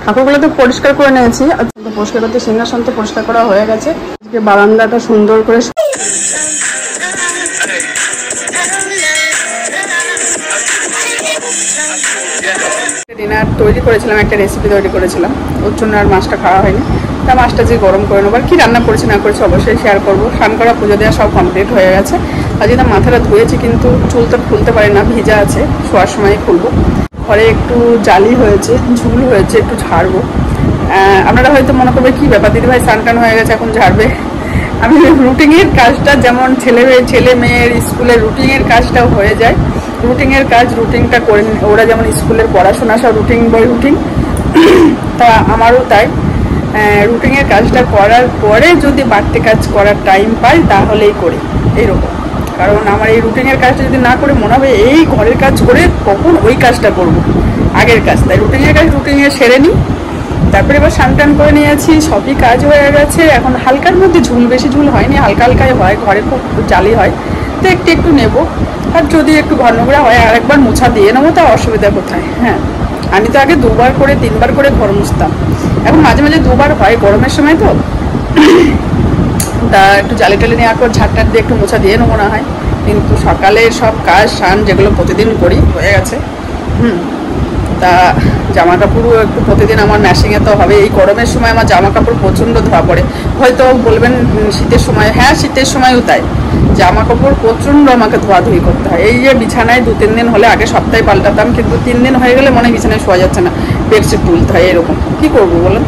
ঠাকুরগুলো তো পরিষ্কার করে নিয়েছি, পরিষ্কার করতে সিংহাসন তো পরিষ্কার করা হয়ে গেছে। আজকে বারান্দাটা সুন্দর করে ডিনার তৈরি করেছিলাম, একটা রেসিপি তৈরি করেছিলাম, ওর জন্য আর মাছটা খাওয়া হয়নি। তা মাছটা যে গরম করে নেবার কি রান্না করেছি না করেছি অবশ্যই শেয়ার করবো। স্নান করা, পুজো দেওয়া সব কমপ্লিট হয়ে গেছে। আজকে তো মাথাটা ধুয়েছি কিন্তু চুল তো খুলতে পারি না, ভিজা আছে, শোয়ার সময় খুলবো। ঘরে একটু জালি হয়েছে, ঝুল হয়েছে, একটু ঝাড়বো। আপনারা হয়তো মনে করবে কি ব্যাপার দিদিভাই স্নান টান হয়ে গেছে এখন ঝাড়বে। আমি রুটিনের কাজটা যেমন ছেলে মেয়ের স্কুলের রুটিনের কাজটাও হয়ে যায়, রুটিনের কাজ রুটিনটা করে ওরা যেমন স্কুলের পড়াশোনা সব রুটিন বই রুটিন, তা আমারও তাই। রুটিনের কাজটা করার পরে যদি বাড়তি কাজ করার টাইম পাই তাহলেই করি এইরকম। কারণ আমার এই রুটিনের কাজটা যদি না করে মনে হবে এই ঘরের কাজ করে কখন ওই কাজটা করব, আগের কাজ। তাই রুটিনের কাজ রুটিনে সেরে নিই। তারপরে এবার স্নান টান করে নিয়েছি, সবই কাজ হয়ে গেছে। এখন হালকার মধ্যে ঝুল, বেশি ঝুল হয়নি, হালকা হালকাই হয়, ঘরে খুব জালি হয় তো একটু নেবো। আর যদি একটু ঘন নোংরা হয় আর একবার মোছা দিয়ে নেবো, তা অসুবিধা কোথায়। হ্যাঁ, আমি তো আগে 2বার করে 3বার করে ঘর মুছতাম, এখন মাঝে মাঝে 2বার হয় গরমের সময় তো। তা একটু জালি টালি নেওয়ার পর ঝাড়টার দিয়ে একটু মোছা দিয়ে নেবো না হয়। কিন্তু সকালে সব কাজ স্নান যেগুলো প্রতিদিন করি হয়ে গেছে। তা জামা কাপড়ও একটু প্রতিদিন আমার ম্যাশিংয়ে তো হবে। এই গরমের সময় আমার জামা কাপড় প্রচণ্ড ধোয়া পড়ে। হয়তো বলবেন শীতের সময়, হ্যাঁ শীতের সময়ও তাই, জামা কাপড় প্রচণ্ড আমাকে ধোয়াধুয়ি করতে হয়। এই যে বিছানায় 2-3 দিন হলে, আগে সপ্তাহে পাল্টাতাম, কিন্তু 3 দিন হয়ে গেলে মনে হয় বিছানায় শোয়া যাচ্ছে না, বেডশিট তুলতে হয়। এরকম কি করবো বলুন,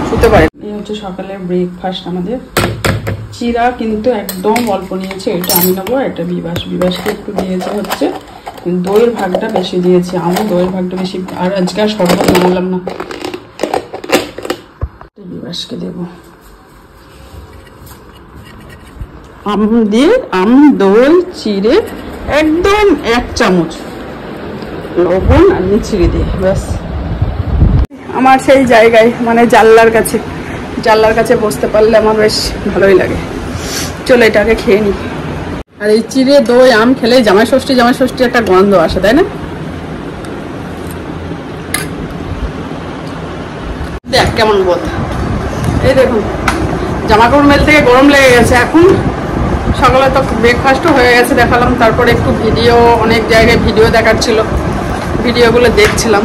শুতে পারে। এই হচ্ছে সকালের ব্রেকফাস্ট আমাদের। চিরা কিন্তু একদম অল্প নিয়েছে, এটা আমি নেবো, এটা বিবাসকে একটু দিয়েছে হচ্ছে দইয়ের ভাগটা বেশি দিয়েছি, আমি দইয়ের ভাগটা বেশি। আর আজকে আর শরবত বানালাম না, বিবাসকে দেবো। আম দিয়ে দই চিড়ে একদম 1 চামচ লবণ আর চিড়ে দিয়ে ব্যাস। আমার সেই জায়গায় মানে জানলার কাছে বসতে পারলে আমার বেশ ভালোই লাগে। চলো এটাকে খেয়ে নিই। আর এই চিড়ে দই আম খেলে জামাই ষষ্ঠী একটা গন্ধ আসে, তাই না? দেখ কেমন বোধ। এই দেখুন জামা কাপড় মেল থেকে গরম লেগে গেছে। এখন সকালে তো ব্রেকফাস্টও হয়ে গেছে, দেখালাম। তারপরে একটু ভিডিও, অনেক জায়গায় ভিডিও দেখাচ্ছিল, ভিডিওগুলো দেখছিলাম।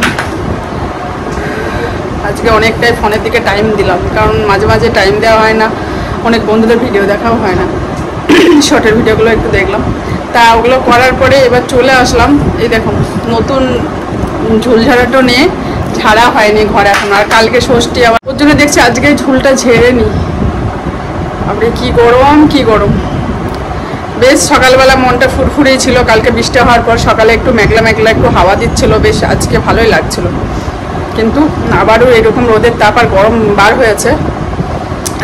আজকে অনেকটাই ফোনের দিকে টাইম দিলাম, কারণ মাঝে মাঝে টাইম দেওয়া হয় না, অনেক বন্ধুদের ভিডিও দেখাও হয় না। শর্টের ভিডিওগুলো একটু দেখলাম। তা ওগুলো করার পরে এবার চলে আসলাম। এই দেখুন নতুন ঝুল ঝাড়াটো নিয়ে, ঝাড়া হয়নি ঘরে এখন। আর কালকে ষষ্ঠী, আবার ওর জন্য দেখছি আজকে ঝুলটা ঝেড়ে নিই। আপনি কি গরম। বেশ সকালবেলা মনটা ফুরফুরেই ছিল, কালকে বৃষ্টি হওয়ার পর সকালে একটু মেঘলা একটু হাওয়া দিচ্ছিল, বেশ আজকে ভালোই লাগছিল। কিন্তু আবারও এরকম রোদের তাপ আর গরম বার হয়েছে।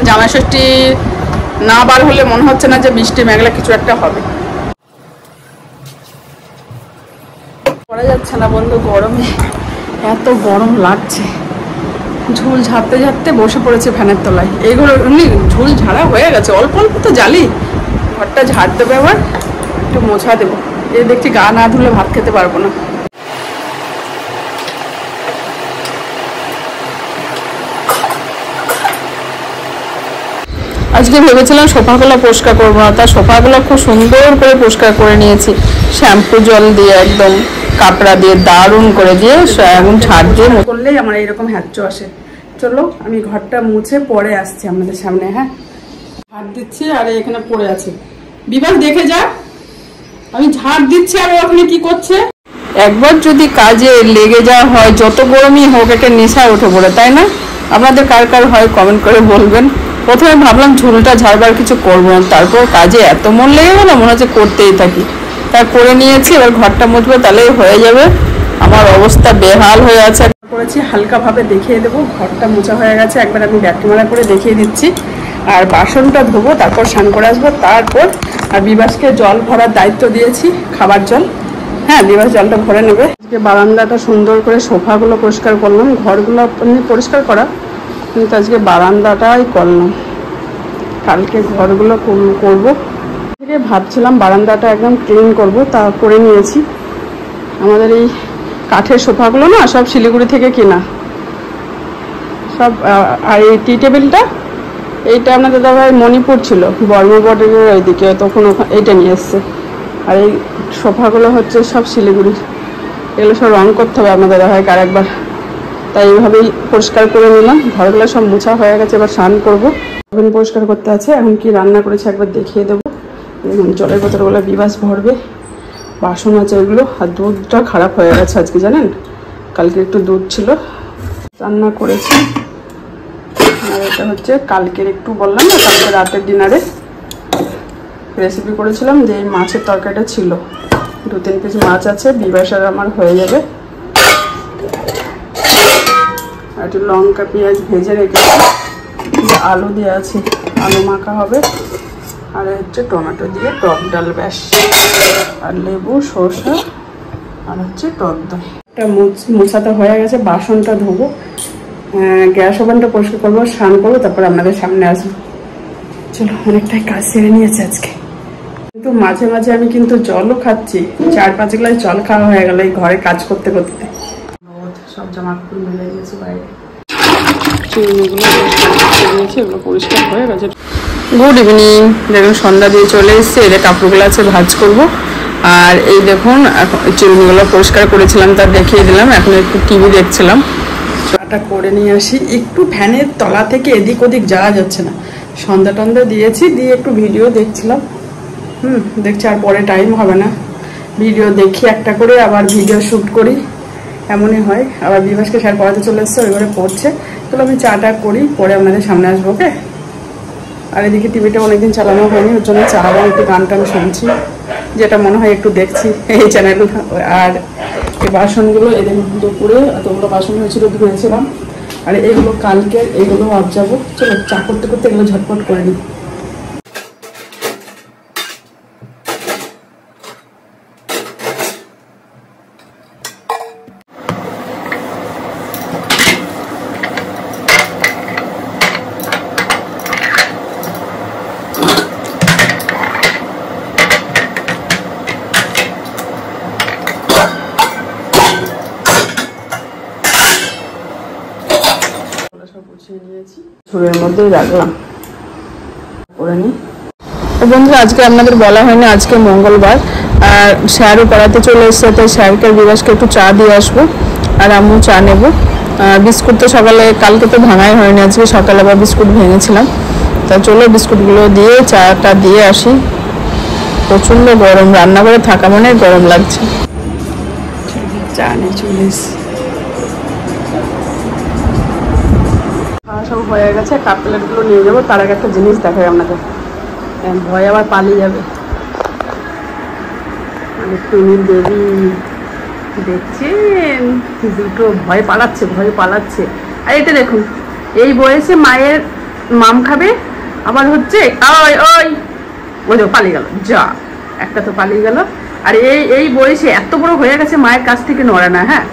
জামাই ষষ্ঠী না বার হলে মনে হচ্ছে না যে বৃষ্টি মেঘলা কিছু একটা হবে। করা যাচ্ছে না বন্ধু, গরমে এত গরম লাগছে। ঝুল ঝাড়তে বসে পড়েছে ফ্যানের তলায়। এইগুলো এমনি ঝুল ঝাড়া হয়ে গেছে, অল্প তো জালি। ঘরটা ঝাড় দেবে, আবার একটু মোছা দেবো। এই দেখছি গা না ধুলে ভাত খেতে পারবো না। আজকে ভেবেছিলাম সোফাগুলো পরিষ্কার করবো না, তার সোফাগুলো খুব সুন্দর করে পরিষ্কার করে নিয়েছি, শ্যাম্পু জল দিয়ে একদম কাপড়া দিয়ে দারুণ করে দিয়ে এখন ছাড় দিয়ে করলেই আমার এইরকম হ্যাচ্চো আসে। চলো আমি ঘরটা মুছে পরে আসছি আপনাদের সামনে। হ্যাঁ, ঝাড় দিচ্ছি আর এখানে পড়ে আছে। বিবাহ দেখে যা, আমি ঝাড় দিচ্ছি আর ওখানে কি করছে। একবার যদি কাজে লেগে যাওয়া হয়, যত গরমই হোক, একটা নেশা উঠে পড়ে, তাই না? আপনাদের কার হয় কমেন্ট করে বলবেন। প্রথমে ভাবলাম ঝুলটা ঝাড়বার কিছু করবো না, তারপর কাজে এত মন লেগে গেল, মনে হচ্ছে করতেই থাকি। তাই করে নিয়েছি, এবার ঘরটা মুছবো, তাহলেই হয়ে যাবে। আমার অবস্থা বেহাল হয়ে আছে। করেছি হালকাভাবে দেখিয়ে দেবো। ঘরটা মোছা হয়ে গেছে, একবার আমি ব্যাটমারা করে দেখিয়ে দিচ্ছি। আর বাসনটা ধোবো, তারপর স্নান করে আসবো। তারপর আর বিবাসকে জল ভরার দায়িত্ব দিয়েছি, খাবার জল। হ্যাঁ, বিবাস জলটা ভরে নেবে। আজকে বারান্দাটা সুন্দর করে, সোফাগুলো পরিষ্কার করলাম, ঘরগুলো পরিষ্কার করা, কিন্তু আজকে বারান্দাটাই করলাম। কালকে ঘরগুলো করবো। ভাবছিলাম বারান্দাটা একদম ক্লিন করব, তা করে নিয়েছি। আমাদের এই কাঠের সোফাগুলো না সব শিলিগুড়ি থেকে কেনা, সব। আর এই টি টেবিলটা, এইটা আপনাদের দাদাভাই মণিপুর ছিল, বর্মবটের ওইদিকে, তখন এইটা নিয়ে এসছে। আর এই সোফাগুলো হচ্ছে সব শিলিগুড়ি। এগুলো সব রং করতে হবে আপনাদের দাদাভাইকে আরেকবার, তাই এইভাবেই পরিষ্কার করে নিলাম। ঘরগুলো সব মোছা হয়ে গেছে, এবার স্নান করবো। এখন পরিষ্কার করতে আছে। এখন কি রান্না করেছে একবার দেখিয়ে দেবো। জলের বোতলগুলো বিবাস ভরবে, বাসন আছে ওইগুলো। আর দুধটা খারাপ হয়ে গেছে আজকে, জানেন, কালকে একটু দুধ ছিল। রান্না করেছি, আর এটা হচ্ছে কালকের, একটু বললাম না কালকে রাতের ডিনারে রেসিপি করেছিলাম, যে এই মাছের তরকারিটা ছিল। 2-3 পিস মাছ আছে, বিবাসার আমার হয়ে যাবে। আর একটু লঙ্কা পেঁয়াজ ভেজে রেখেছি, আলু দিয়ে আছে, আলু মাখা হবে। আর হচ্ছে টমেটো দিয়ে টক ডাল, ব্যাস। আর লেবু, সরষা, আর হচ্ছে টক দই। এটা মোছাতে হয়ে গেছে, বাসনটা ধোবো, গ্যাস ওভেনটা পরিষ্কার করবো, স্নান করবো, তারপর আপনাদের সামনে আসবো। চলো, অনেকটাই কাজ সেরে নিয়েছে আজকে। কিন্তু মাঝে মাঝে আমি কিন্তু জলও খাচ্ছি, 4-5 গ্লাস জল খাওয়া হয়ে গেল এই ঘরে কাজ করতে করতে। সব জামা কাপড় মেলে গেছে বাইরে, এগুলো পরিষ্কার হয়ে গেছে। গুড ইভিনিং, দেখুন সন্ধ্যা দিয়ে চলে এসছে। এদের কাপড়গুলো আছে ভাঁজ করবো। আর এই দেখুন চিরুনিগুলো পরিষ্কার করেছিলাম, তা দেখিয়ে দিলাম। এখন একটু টিভি দেখছিলাম, চাটা করে নিয়ে আসি। একটু ফ্যানের তলা থেকে এদিক ওদিক যাওয়া যাচ্ছে না। সন্ধ্যা টন্ধা দিয়েছি, দিয়ে একটু ভিডিও দেখছিলাম। দেখছি আর পরে টাইম হবে না, ভিডিও দেখি একটা করে, আবার ভিডিও শ্যুট করি, এমনই হয়। আবার বিভাসকে স্যার পড়াতে চলে এসছে, ওই ঘরে পড়ছে। তাহলে আমি চাটা করি, পরে আপনাদের সামনে আসবো, ওকে। আর এদিকে টিভিটা অনেকদিন চালানো হয়নি, ওর জন্য চালাবো, একটু গান টান শুনছি, যেটা মনে হয় একটু দেখছি এই চ্যানেলগুলো। আর এই বাসনগুলো, এদের দুপুরে এতগুলো বাসন হয়েছিল, ধুয়েছিলাম। আর এগুলো কালকের, এগুলো আজ যাবো। চলো, চা করতে করতে এগুলো ঝটপট করে নিই। ঝুড়ির মধ্যে রাখলাম, করে নিই। বন্ধুরা, আজকে আপনাদের বলা হয়নি, আজকে মঙ্গলবার। আর স্যারও পড়াতে চলে এসছে, তাই স্যারকে বিবাসকে একটু চা দিয়ে আসবো। আর আমিও চা নেবো। বিস্কুট তো সকালে, কালকে তো ভাঙাই হয়নি, আজকে সকালে আবার বিস্কুট ভেঙেছিলাম। তা চলো বিস্কুটগুলো দিয়ে চাটা দিয়ে আসি। প্রচণ্ড গরম, রান্না করে থাকা মানে গরম লাগছে। চা নিয়ে চলে এসছি। সব হয়ে গেছে, কাপ প্লেটগুলো নিয়ে যাবো। তার আগে একটা জিনিস দেখাই আপনাদের, ভয় আবার পালিয়ে যাবে। মানে টুনির বেবি দেখছেন, দুটো ভয় পালাচ্ছে। আর এটা দেখুন, এই বয়সে মায়ের মাম খাবে, আবার হচ্ছে ওই ওই ওই তো পালিয়ে গেল, যা একটা তো পালিয়ে গেল। আর এই বয়সে এত বড় হয়ে গেছে, মায়ের কাছ থেকে নড়ে না। হ্যাঁ,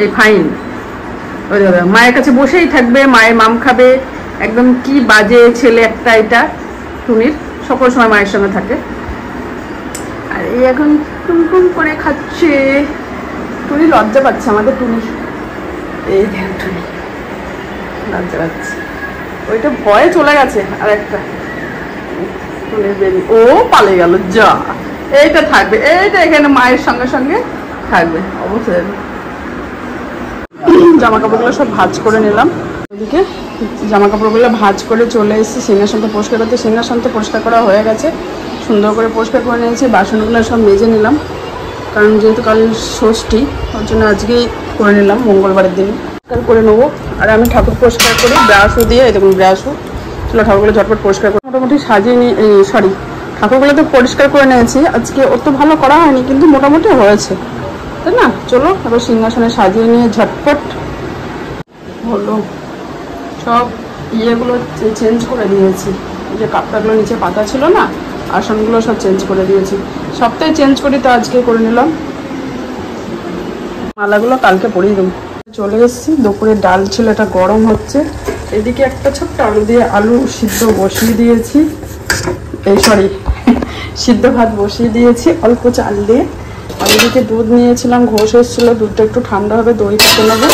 এই ফাইন, মায়ের কাছে বসেই থাকবে, মায়ের মাম খাবে। একদম কি বাজে ছেলে একটা এটা টুনির, সকল সময় মায়ের সঙ্গে থাকে। আর এই এখন টুমটুম করে খাচ্ছে। টুনি লজ্জা পাচ্ছে, আমাদের টুনির, এই দেখেন টুনি লজ্জা পাচ্ছে। ওইটা ভয়ে চলে গেছে। আর একটা টুনির বেবি, ও পালিয়ে গেল, যা। এইটা থাকবে, এইটা এখানে মায়ের সঙ্গে সঙ্গে থাকবে অবশ্যই। জামা কাপড়গুলো সব ভাঁজ করে নিলাম। ওদিকে জামা কাপড়গুলো ভাঁজ করে চলে এসেছি সিংহাসনটা পরিষ্কার করতে। সিংহাসনটা পরিষ্কার করা হয়ে গেছে, সুন্দর করে পরিষ্কার করে নিয়েছি। বাসনগুলো সব মেজে নিলাম, কারণ যেহেতু কাল ষষ্ঠী, ওর জন্য আজকেই করে নিলাম, মঙ্গলবারের দিন করে নেবো। আর আমি ঠাকুর পরিষ্কার করি ব্রাশও দিয়ে, এই দেখুন ব্রাশও। চলো ঠাকুরগুলো ঝটপট পরিষ্কার করে মোটামুটি সাজিয়ে নিয়ে, ঠাকুরগুলো তো পরিষ্কার করে নিয়েছি। আজকে অত ভালো করা হয়নি, কিন্তু মোটামুটি হয়েছে, তাই না? চলো এবার সিংহাসনে সাজিয়ে নিয়ে ঝটপট হলো। সব ইয়েগুলো চেঞ্জ করে দিয়েছি, এই যে কাপড়গুলো নিচে পাতা ছিল না, আসনগুলো সব চেঞ্জ করে দিয়েছি। সপ্তাহে চেঞ্জ করি, তো আজকে করে নিলাম। মালাগুলো কালকে পরিয়ে দেবো। চলে এসেছি, দুপুরে ডাল ছিল, এটা গরম হচ্ছে। এদিকে একটা ছোট্ট আলু সিদ্ধ বসিয়ে দিয়েছি, সিদ্ধ ভাত বসিয়ে দিয়েছি অল্প চাল দিয়ে। আর এদিকে দুধ নিয়েছিলাম, ঘোষ এসেছিলো, দুধটা একটু ঠান্ডা হবে, দই খেতে নেবো।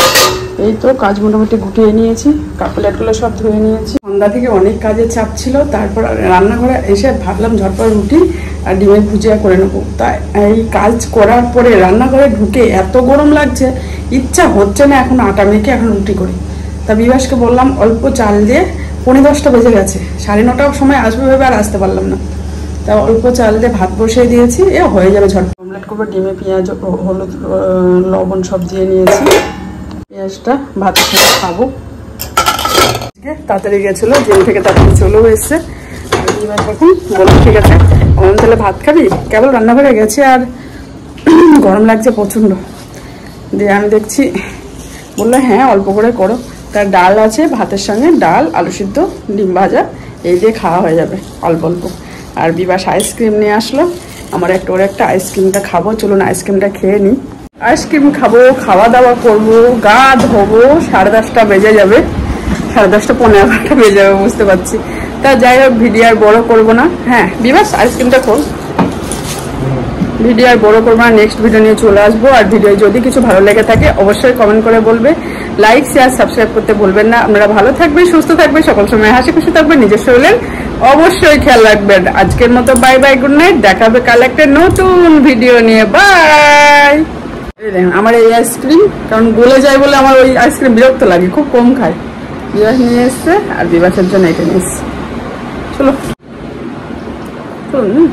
এই তো কাজ মোটামুটি গুটিয়ে নিয়েছি, কাপ প্লেটগুলো সব ধুয়ে নিয়েছি। সন্ধ্যা থেকে অনেক কাজের চাপ ছিল, তারপর রান্নাঘরে এসে ভাবলাম ঝটপট রুটি আর ডিমের ভুজিয়া করে নেবো। তাই এই কাজ করার পরে রান্নাঘরে ঢুকে এত গরম লাগছে, ইচ্ছা হচ্ছে না এখন আটা মেখে এখন রুটি করি। তা বিভাসকে বললাম অল্প চাল দিয়ে, 9:30 বেজে গেছে, 9:30টার সময় আসবে ভেবে আর আসতে পারলাম না। তা অল্প চাল দিয়ে ভাত বসিয়ে দিয়েছি, হয়ে যাবে ঝটপট। অমলেট করবো, ডিমে পেঁয়াজ হলুদ লবণ সব দিয়ে নিয়েছি। পেঁয়াজটা ভাতের সাথে খাবো। তাড়াতাড়ি গেছিলো, জিম থেকে তাড়াতাড়ি চলেও এসছে। আর বিভাস এখন বললো ঠিক আছে অমন তাহলে ভাত খাবি, কেবল রান্নাঘরে গেছে আর গরম লাগছে প্রচণ্ড। দিয়ে আমি দেখছি বললো হ্যাঁ অল্প করে করো। তার ডাল আছে, ভাতের সঙ্গে ডাল, আলু সিদ্ধ, ডিম ভাজা, এই দিয়ে খাওয়া হয়ে যাবে অল্প অল্প। আর বিভাস আইসক্রিম নিয়ে আসলো, আমার একটা ওর একটা আইসক্রিমটা খাবো। চলুন আইসক্রিমটা খেয়ে নিই। আইসক্রিম খাবো, খাওয়া দাওয়া করবো, গা ধোবো, 10:30 বেজে যাবে, 10:30 পৌনে 11টা বেজে যাবে বুঝতে পারছি। তা যাই হোক ভিডিও আর বড় করবো না। হ্যাঁ বিভাস আইসক্রিমটা খোল, ভিডিও আর বড় করবো না, নেক্সট ভিডিও নিয়ে চলে আসবো। আর ভিডিও যদি কিছু ভালো লেগে থাকে অবশ্যই কমেন্ট করে বলবে, লাইক শেয়ার সাবস্ক্রাইব করতে ভুলবেন না। আপনারা ভালো থাকবেন, সুস্থ থাকবেন, সকল সময় হাসি খুশি থাকবেন, নিজের শরীরের অবশ্যই খেয়াল রাখবেন। আজকের মতো বাই বাই, গুড নাইট, দেখা হবে কাল একটা নতুন ভিডিও নিয়ে। বাই। আমার এই আইসক্রিম কারণ গলে যায় বলে আমার ওই আইসক্রিম বিরক্ত লাগে, খুব কম খায়। বিভাস নিয়ে এসছে আর বিভাসের জন্য এটা নিয়ে এসছে। চলো চলুন।